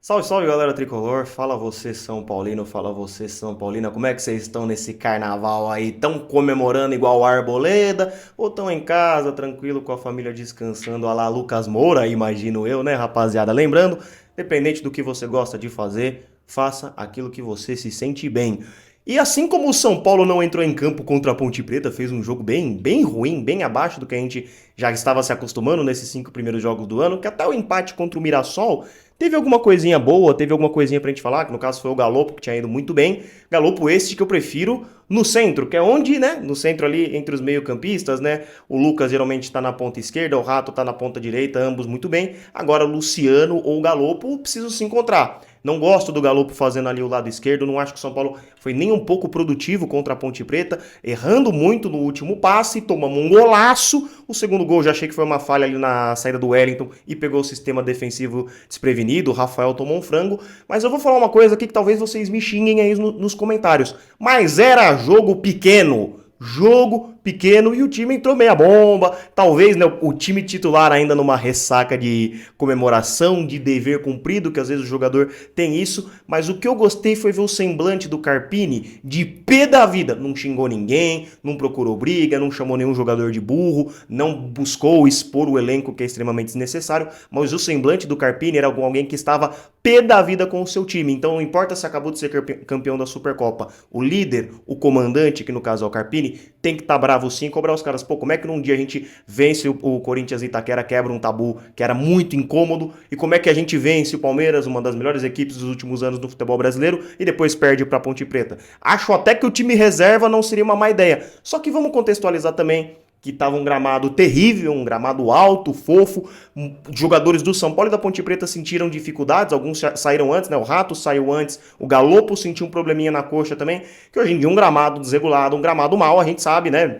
Salve, salve galera tricolor, fala você São Paulino, fala você São Paulina, como é que vocês estão nesse carnaval aí? Tão comemorando igual a Arboleda ou tão em casa, tranquilo com a família descansando a lá Lucas Moura, imagino eu, né rapaziada? Lembrando, dependente do que você gosta de fazer, faça aquilo que você se sente bem. E assim como o São Paulo não entrou em campo contra a Ponte Preta, fez um jogo bem ruim, bem abaixo do que a gente já estava se acostumando nesses 5 primeiros jogos do ano, que até o empate contra o Mirassol teve alguma coisinha boa, teve alguma coisinha pra gente falar, que no caso foi o Galopo, que tinha ido muito bem. Galopo este que eu prefiro no centro, que é onde, né, no centro ali entre os meio-campistas, né, o Lucas geralmente tá na ponta esquerda, o Rato tá na ponta direita, ambos muito bem. Agora o Luciano ou o Galopo precisam se encontrar. Não gosto do Galopo fazendo ali o lado esquerdo, não acho que o São Paulo foi nem um pouco produtivo contra a Ponte Preta, errando muito no último passe, tomamos um golaço. O segundo gol já achei que foi uma falha ali na saída do Wellington e pegou o sistema defensivo desprevenido. O Rafael tomou um frango, mas eu vou falar uma coisa aqui que talvez vocês me xinguem aí nos comentários. Mas era jogo pequeno. Jogo pequeno e o time entrou meia bomba. Talvez, né, o time titular ainda numa ressaca de comemoração, de dever cumprido, que às vezes o jogador tem isso. Mas o que eu gostei foi ver o semblante do Carpini de pé da vida. Não xingou ninguém, não procurou briga, não chamou nenhum jogador de burro, não buscou expor o elenco que é extremamente desnecessário. Mas o semblante do Carpini era alguém que estava pé da vida com o seu time. Então não importa se acabou de ser campeão da Supercopa. O líder, o comandante, que no caso é o Carpini, tem que estar bravo sim e cobrar os caras. Pô, como é que num dia a gente vence o Corinthians e Itaquera, quebra um tabu que era muito incômodo? E como é que a gente vence o Palmeiras, uma das melhores equipes dos últimos anos do futebol brasileiro, e depois perde pra Ponte Preta? Acho até que o time reserva não seria uma má ideia. Só que vamos contextualizar também que estava um gramado terrível, um gramado alto, fofo. Jogadores do São Paulo e da Ponte Preta sentiram dificuldades, alguns saíram antes, né? O Rato saiu antes, o Galopo sentiu um probleminha na coxa também, que hoje em dia um gramado desregulado, um gramado mal, a gente sabe, né?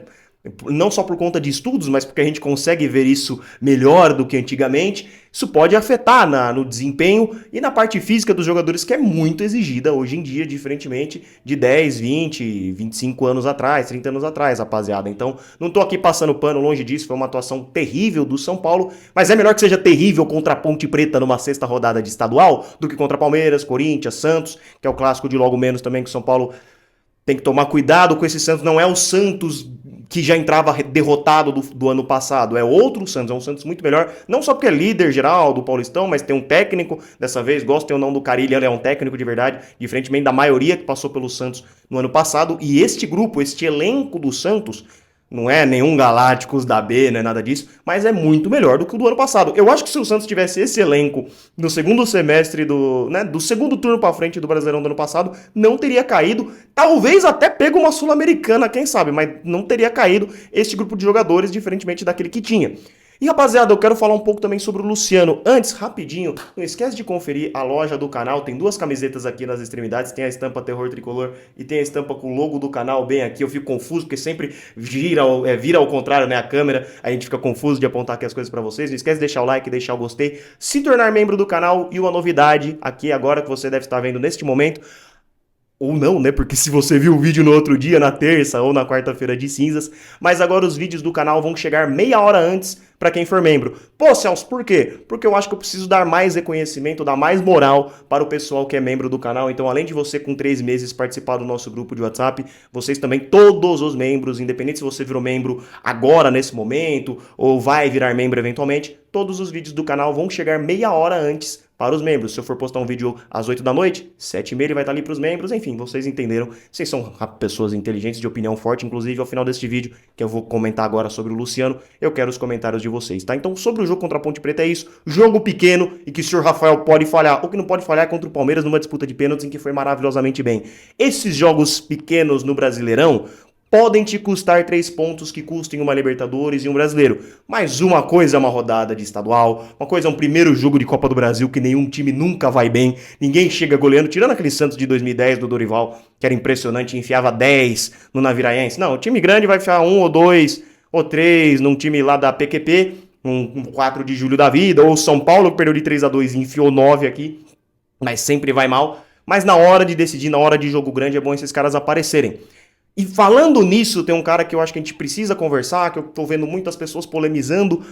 Não só por conta de estudos, mas porque a gente consegue ver isso melhor do que antigamente, isso pode afetar no desempenho e na parte física dos jogadores, que é muito exigida hoje em dia, diferentemente de 10, 20, 25 anos atrás, 30 anos atrás, rapaziada. Então, não tô aqui passando pano, longe disso, foi uma atuação terrível do São Paulo, mas é melhor que seja terrível contra a Ponte Preta numa sexta rodada de estadual do que contra Palmeiras, Corinthians, Santos, que é o clássico de logo menos também, que o São Paulo tem que tomar cuidado com esse Santos. Não é o Santos que já entrava derrotado do ano passado. É outro Santos, é um Santos muito melhor. Não só porque é líder geral do Paulistão, mas tem um técnico, dessa vez, gostem ou não do Carille, ele é um técnico de verdade, diferentemente da maioria que passou pelo Santos no ano passado. E este grupo, este elenco do Santos, não é nenhum Galácticos da B, não é nada disso, mas é muito melhor do que o do ano passado. Eu acho que se o Santos tivesse esse elenco no segundo semestre do segundo turno pra frente do Brasileirão do ano passado, não teria caído, talvez até pego uma Sul-Americana, quem sabe, mas não teria caído este grupo de jogadores, diferentemente daquele que tinha. E rapaziada, eu quero falar um pouco também sobre o Luciano. Antes, rapidinho, não esquece de conferir a loja do canal. Tem duas camisetas aqui nas extremidades. Tem a estampa Terror Tricolor e tem a estampa com o logo do canal bem aqui. Eu fico confuso porque sempre vira ao contrário, né, a câmera. A gente fica confuso de apontar aqui as coisas pra vocês. Não esquece de deixar o like, deixar o gostei, se tornar membro do canal. E uma novidade aqui agora que você deve estar vendo neste momento, ou não, né? Porque se você viu o vídeo no outro dia, na terça ou na quarta-feira de cinzas, mas agora os vídeos do canal vão chegar meia hora antes para quem for membro. Pô, Celso, por quê? Porque eu acho que eu preciso dar mais reconhecimento, dar mais moral para o pessoal que é membro do canal. Então, além de você com 3 meses participar do nosso grupo de WhatsApp, vocês também, todos os membros, independente se você virou membro agora, nesse momento, ou vai virar membro eventualmente, todos os vídeos do canal vão chegar meia hora antes para os membros. Se eu for postar um vídeo às 8 da noite, 7h30 ele vai estar ali para os membros. Enfim, vocês entenderam. Vocês são pessoas inteligentes, de opinião forte. Inclusive, ao final deste vídeo, que eu vou comentar agora sobre o Luciano, eu quero os comentários de vocês, tá? Então, sobre o jogo contra a Ponte Preta é isso. Jogo pequeno e que o senhor Rafael pode falhar. O que não pode falhar é contra o Palmeiras numa disputa de pênaltis em que foi maravilhosamente bem. Esses jogos pequenos no Brasileirão podem te custar 3 pontos que custem uma Libertadores e um Brasileiro. Mas uma coisa é uma rodada de estadual, uma coisa é um primeiro jogo de Copa do Brasil que nenhum time nunca vai bem, ninguém chega goleando, tirando aquele Santos de 2010 do Dorival, que era impressionante, enfiava 10 no Naviraense. Não, o time grande vai enfiar 1 ou 2 ou 3 num time lá da PQP, um 4 de julho da vida, ou São Paulo que perdeu de 3-2 e enfiou 9 aqui, mas sempre vai mal. Mas na hora de decidir, na hora de jogo grande, é bom esses caras aparecerem. E falando nisso, tem um cara que eu acho que a gente precisa conversar, que eu tô vendo muitas pessoas polemizando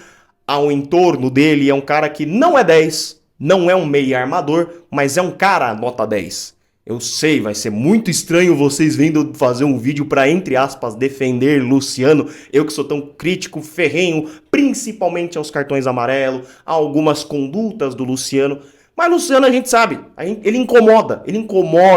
ao entorno dele. É um cara que não é 10, Não é um meia armador, mas é um cara nota 10. Eu sei, vai ser muito estranho vocês vendo fazer um vídeo para, entre aspas, defender Luciano. Eu que sou tão crítico, ferrenho, principalmente aos cartões amarelos, a algumas condutas do Luciano. Mas Luciano a gente sabe, ele incomoda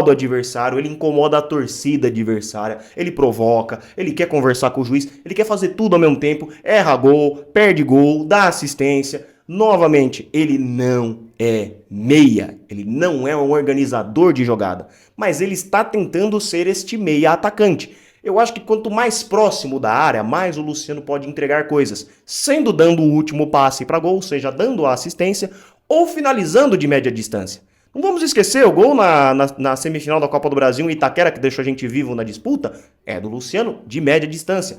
o adversário, ele incomoda a torcida adversária, ele provoca, ele quer conversar com o juiz, ele quer fazer tudo ao mesmo tempo, erra gol, perde gol, dá assistência. Novamente, ele não é meia, ele não é um organizador de jogada, mas ele está tentando ser este meia atacante. Eu acho que quanto mais próximo da área, mais o Luciano pode entregar coisas, sendo dando o último passe para gol, seja dando a assistência ou finalizando de média distância. Não vamos esquecer, o gol na semifinal da Copa do Brasil em Itaquera, que deixou a gente vivo na disputa, é do Luciano de média distância.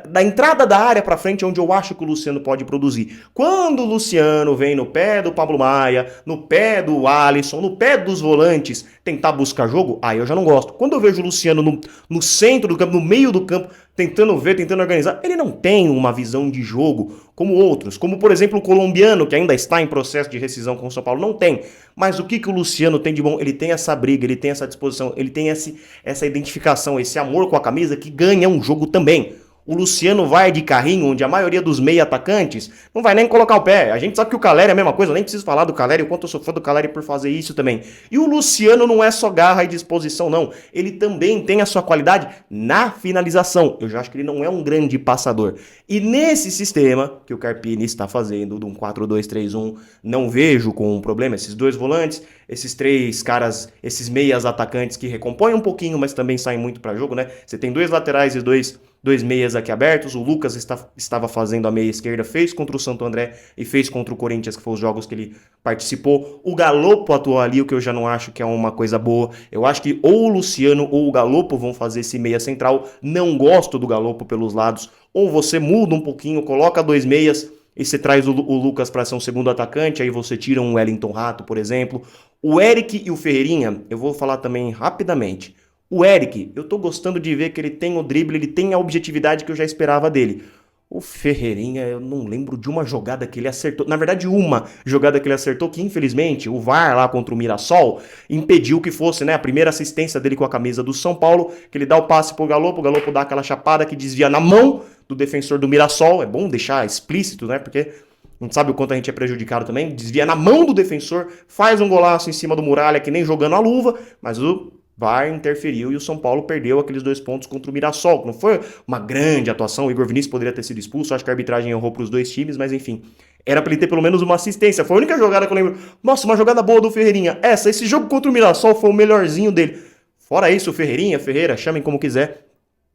Da entrada da área para frente é onde eu acho que o Luciano pode produzir. Quando o Luciano vem no pé do Pablo Maia, no pé do Alisson, no pé dos volantes, tentar buscar jogo, aí eu já não gosto. Quando eu vejo o Luciano no centro do campo, no meio do campo, tentando ver, tentando organizar, ele não tem uma visão de jogo como outros. Como, por exemplo, o colombiano, que ainda está em processo de rescisão com o São Paulo, não tem. Mas o que o Luciano tem de bom? Ele tem essa briga, ele tem essa disposição, ele tem essa identificação, esse amor com a camisa que ganha um jogo também. O Luciano vai de carrinho, onde a maioria dos meia atacantes não vai nem colocar o pé. A gente sabe que o Caleri é a mesma coisa, eu nem preciso falar do Caleri, o quanto eu sou fã do Caleri por fazer isso também. E o Luciano não é só garra e disposição, não. Ele também tem a sua qualidade na finalização. Eu já acho que ele não é um grande passador. E nesse sistema que o Carpini está fazendo, de um 4-2-3-1, não vejo com um problema. Esses dois volantes, esses três caras, esses meias atacantes que recompõem um pouquinho, mas também saem muito para jogo, né? Você tem dois laterais e dois meias aqui abertos, o Lucas estava fazendo a meia esquerda, fez contra o Santo André e fez contra o Corinthians, que foram os jogos que ele participou. O Galopo atuou ali, o que eu já não acho que é uma coisa boa. Eu acho que ou o Luciano ou o Galopo vão fazer esse meia central. Não gosto do Galopo pelos lados. Ou você muda um pouquinho, coloca dois meias e você traz o Lucas para ser um segundo atacante, aí você tira um Wellington Rato, por exemplo. O Eric e o Ferreirinha, eu vou falar também rapidamente. O Eric, eu tô gostando de ver que ele tem o drible, ele tem a objetividade que eu já esperava dele. O Ferreirinha, eu não lembro de uma jogada que ele acertou. Na verdade, uma jogada que ele acertou que, infelizmente, o VAR lá contra o Mirassol impediu que fosse, né, a primeira assistência dele com a camisa do São Paulo, que ele dá o passe pro Galopo, o Galopo dá aquela chapada que desvia na mão do defensor do Mirassol. É bom deixar explícito, né, porque a gente sabe o quanto a gente é prejudicado também. Desvia na mão do defensor, faz um golaço em cima do Muralha, que nem jogando a luva, mas o VAR interferiu e o São Paulo perdeu aqueles 2 pontos contra o Mirassol. Não foi uma grande atuação, o Igor Vinícius poderia ter sido expulso, acho que a arbitragem errou para os dois times, mas enfim. Era para ele ter pelo menos uma assistência, foi a única jogada que eu lembro. Nossa, uma jogada boa do Ferreirinha. Esse jogo contra o Mirassol foi o melhorzinho dele. Fora isso, o Ferreira, chamem como quiser,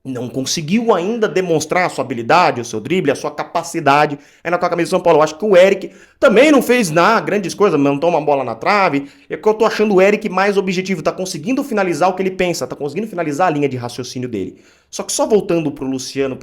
não conseguiu ainda demonstrar a sua habilidade, o seu drible, a sua capacidade ainda com a camisa de São Paulo. Eu acho que o Eric também não fez grandes coisas, montou uma bola na trave. É que eu tô achando o Eric mais objetivo, tá conseguindo finalizar o que ele pensa, tá conseguindo finalizar a linha de raciocínio dele. Só que só voltando pro Luciano,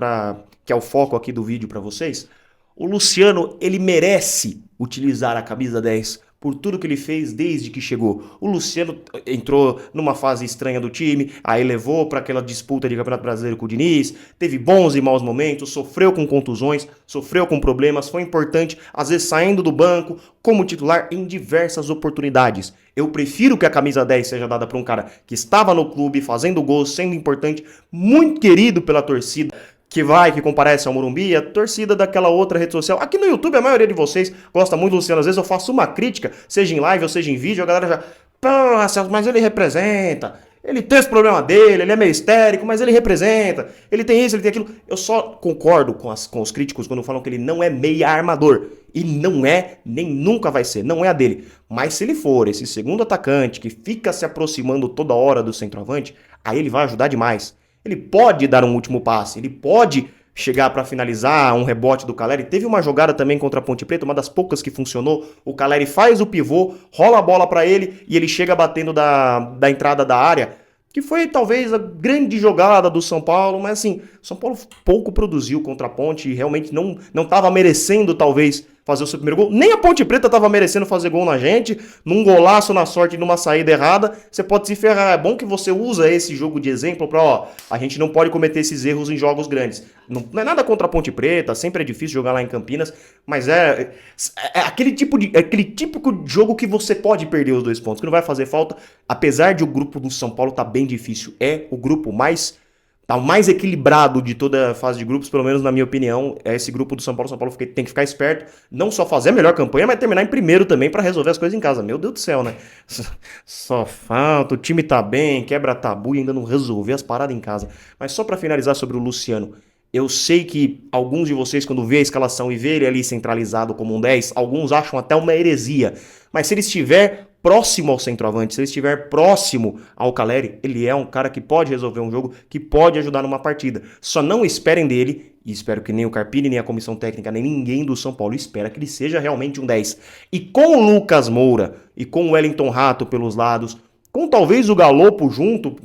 que é o foco aqui do vídeo para vocês, o Luciano, ele merece utilizar a camisa 10 por tudo que ele fez desde que chegou. O Luciano entrou numa fase estranha do time, aí levou para aquela disputa de Campeonato Brasileiro com o Diniz, teve bons e maus momentos, sofreu com contusões, sofreu com problemas, foi importante, às vezes saindo do banco, como titular em diversas oportunidades. Eu prefiro que a camisa 10 seja dada para um cara que estava no clube, fazendo gols, sendo importante, muito querido pela torcida, que comparece ao Morumbi, a torcida daquela outra rede social. Aqui no YouTube, a maioria de vocês gosta muito do Luciano. Às vezes eu faço uma crítica, seja em live ou seja em vídeo, a galera já... Pô, Celso, mas ele representa. Ele tem esse problema dele, ele é meio histérico, mas ele representa. Ele tem isso, ele tem aquilo. Eu só concordo com os críticos quando falam que ele não é meia armador. E não é, nem nunca vai ser, não é a dele. Mas se ele for esse segundo atacante que fica se aproximando toda hora do centroavante, aí ele vai ajudar demais. Ele pode dar um último passe, ele pode chegar para finalizar um rebote do Caleri. Teve uma jogada também contra a Ponte Preta, uma das poucas que funcionou. O Caleri faz o pivô, rola a bola para ele e ele chega batendo da entrada da área, que foi talvez a grande jogada do São Paulo, mas assim, São Paulo pouco produziu contra a Ponte e realmente não estava merecendo talvez fazer o seu primeiro gol. Nem a Ponte Preta tava merecendo fazer gol na gente, num golaço na sorte, numa saída errada, você pode se ferrar. É bom que você usa esse jogo de exemplo pra, ó, a gente não pode cometer esses erros em jogos grandes. Não é nada contra a Ponte Preta, sempre é difícil jogar lá em Campinas, mas é aquele típico de jogo que você pode perder os 2 pontos, que não vai fazer falta, apesar de o grupo do São Paulo tá bem difícil. É o grupo mais equilibrado de toda a fase de grupos, pelo menos na minha opinião, é esse grupo do São Paulo. São Paulo tem que ficar esperto, não só fazer a melhor campanha, mas terminar em primeiro também pra resolver as coisas em casa. Meu Deus do céu, né? Só falta, o time tá bem, quebra tabu e ainda não resolver as paradas em casa. Mas só pra finalizar sobre o Luciano, eu sei que alguns de vocês, quando vê a escalação e vê ele ali centralizado como um 10, alguns acham até uma heresia. Mas se ele estiver próximo ao centroavante, se ele estiver próximo ao Caleri, ele é um cara que pode resolver um jogo, que pode ajudar numa partida. Só não esperem dele, e espero que nem o Carpini, nem a comissão técnica, nem ninguém do São Paulo espera que ele seja realmente um 10. E com o Lucas Moura e com o Wellington Rato pelos lados, com talvez o Galopo junto,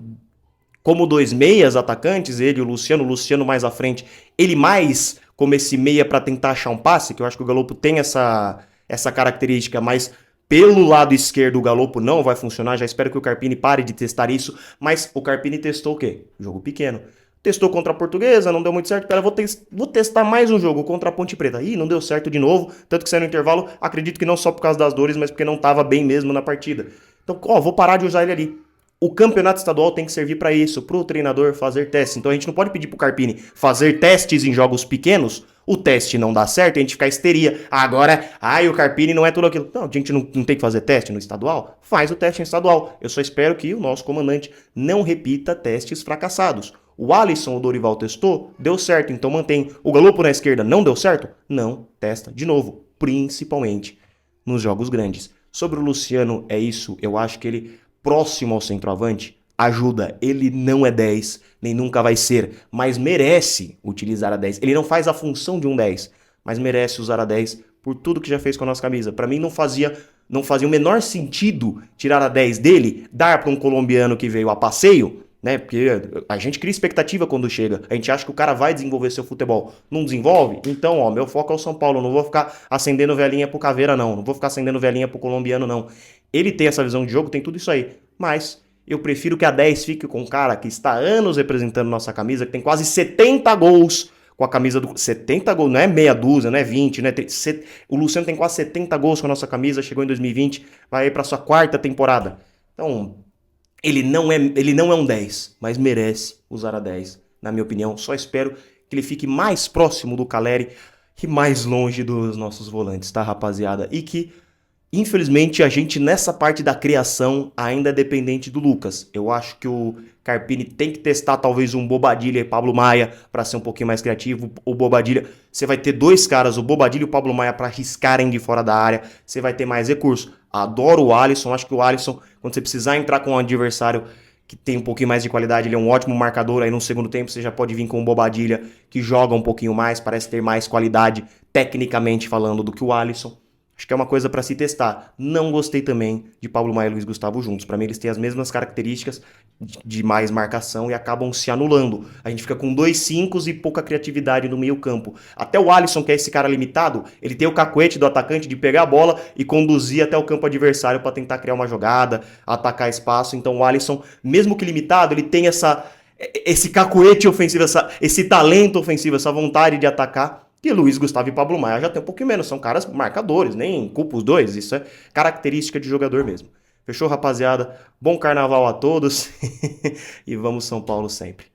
como 2 meias atacantes, ele e o Luciano mais à frente, ele mais como esse meia para tentar achar um passe, que eu acho que o Galopo tem essa característica, mas pelo lado esquerdo o Galopo não vai funcionar. Já espero que o Carpini pare de testar isso, mas o Carpini testou o quê? Jogo pequeno. Testou contra a Portuguesa, não deu muito certo. Pera, vou testar mais um jogo contra a Ponte Preta. Ih, não deu certo de novo, tanto que saiu no intervalo, acredito que não só por causa das dores, mas porque não estava bem mesmo na partida. Então, ó, vou parar de usar ele ali. O campeonato estadual tem que servir para isso, para o treinador fazer testes. Então a gente não pode pedir para o Carpini fazer testes em jogos pequenos, o teste não dá certo, a gente fica histeria. Agora, o Carpini não é tudo aquilo. Não, a gente não tem que fazer teste no estadual? Faz o teste no estadual. Eu só espero que o nosso comandante não repita testes fracassados. O Alisson, o Dorival testou, deu certo, então mantém. O Galopo na esquerda não deu certo? Não, testa de novo, principalmente nos jogos grandes. Sobre o Luciano, é isso, eu acho que ele próximo ao centroavante, ajuda. Ele não é 10, nem nunca vai ser, mas merece utilizar a 10. Ele não faz a função de um 10, mas merece usar a 10 por tudo que já fez com a nossa camisa. Para mim não fazia o menor sentido tirar a 10 dele, dar para um colombiano que veio a passeio, né? Porque a gente cria expectativa quando chega. A gente acha que o cara vai desenvolver seu futebol. Não desenvolve? Então, ó, meu foco é o São Paulo. Não vou ficar acendendo velhinha pro Caveira, não. Não vou ficar acendendo velhinha pro colombiano, não. Ele tem essa visão de jogo, tem tudo isso aí. Mas eu prefiro que a 10 fique com um cara que está há anos representando nossa camisa, que tem quase 70 gols com a camisa do... 70 gols, não é meia dúzia, não é 20, né? O Luciano tem quase 70 gols com a nossa camisa, chegou em 2020, vai aí pra sua 4ª temporada. Então, ele não é um 10, mas merece usar a 10, na minha opinião. Só espero que ele fique mais próximo do Caleri e mais longe dos nossos volantes, tá, rapaziada? E que, infelizmente, a gente nessa parte da criação ainda é dependente do Lucas. Eu acho que o Carpini tem que testar talvez um Bobadilla e Pablo Maia para ser um pouquinho mais criativo. O Bobadilla, você vai ter 2 caras, o Bobadilla e o Pablo Maia, para arriscarem de fora da área. Você vai ter mais recurso. Adoro o Alisson, acho que o Alisson, quando você precisar entrar com um adversário que tem um pouquinho mais de qualidade, ele é um ótimo marcador. Aí no segundo tempo você já pode vir com o Bobadilla, que joga um pouquinho mais, parece ter mais qualidade tecnicamente falando do que o Alisson. Acho que é uma coisa para se testar. Não gostei também de Pablo Maia e Luiz Gustavo juntos. Para mim eles têm as mesmas características de mais marcação e acabam se anulando. A gente fica com 2 5s e pouca criatividade no meio campo. Até o Alisson, que é esse cara limitado, ele tem o cacuete do atacante de pegar a bola e conduzir até o campo adversário para tentar criar uma jogada, atacar espaço. Então o Alisson, mesmo que limitado, ele tem esse cacuete ofensivo, esse talento ofensivo, essa vontade de atacar. E Luiz Gustavo e Pablo Maia já tem um pouquinho menos, são caras marcadores, nem culpa os dois, isso é característica de jogador mesmo. Fechou, rapaziada? Bom carnaval a todos e vamos São Paulo sempre.